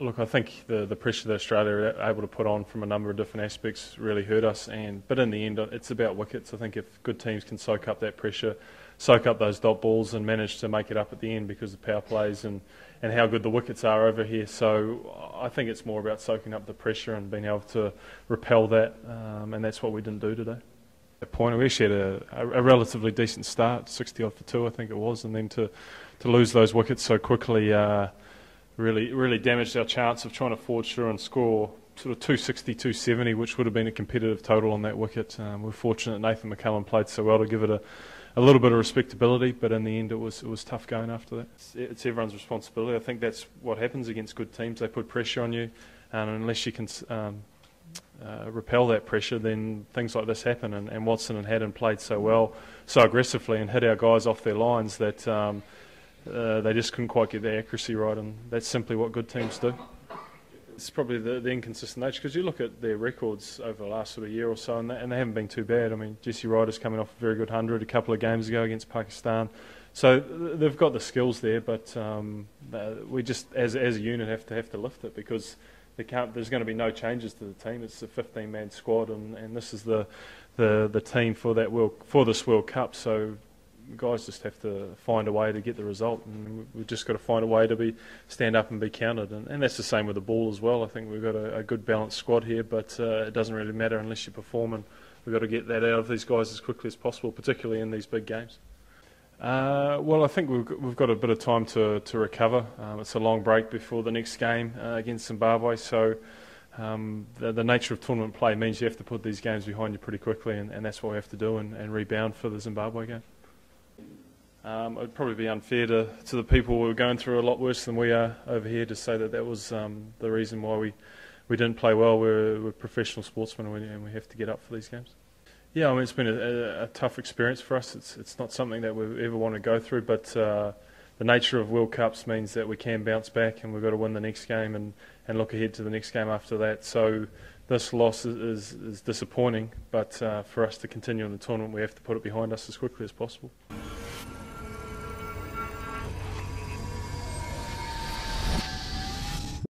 Look, I think the pressure that Australia are able to put on from a number of different aspects really hurt us. But in the end, it's about wickets. I think if good teams can soak up that pressure, soak up those dot balls and manage to make it up at the end because of power plays and how good the wickets are over here. So I think it's more about soaking up the pressure and being able to repel that, and that's what we didn't do today. At that point, we actually had a relatively decent start, 60 odd for 2 I think it was, and then to lose those wickets so quickly really damaged our chance of trying to forge through and score sort of 260, 270, which would have been a competitive total on that wicket. We're fortunate Nathan McCullum played so well to give it a little bit of respectability, but in the end it was tough going after that. It's everyone's responsibility. I think that's what happens against good teams. They put pressure on you, and unless you can repel that pressure, then things like this happen. And Watson and Haddon played so well, so aggressively, and hit our guys off their lines that they just couldn't quite get the accuracy right, and that's simply what good teams do. It's probably the inconsistent nature, because you look at their records over the last sort of year or so, and they haven't been too bad. I mean, Jesse Ryder's coming off a very good 100 a couple of games ago against Pakistan, so they've got the skills there. But we just, as a unit, have to lift it, because there's going to be no changes to the team. It's a 15-man squad, and this is the team for this World Cup. So guys just have to find a way to get the result, and we've just got to find a way to stand up and be counted, and that's the same with the ball as well. I think we've got a good balanced squad here, but it doesn't really matter unless you perform, and we've got to get that out of these guys as quickly as possible, particularly in these big games. Well, I think we've got a bit of time to recover. It's a long break before the next game against Zimbabwe, so the nature of tournament play means you have to put these games behind you pretty quickly, and that's what we have to do, and rebound for the Zimbabwe game. It would probably be unfair to the people who are going through a lot worse than we are over here to say that was the reason why we didn't play well. We're professional sportsmen, and we have to get up for these games. Yeah, I mean, it's been a tough experience for us. It's not something that we ever want to go through, but the nature of World Cups means that we can bounce back, and we've got to win the next game and look ahead to the next game after that. So this loss is disappointing, but for us to continue in the tournament, we have to put it behind us as quickly as possible.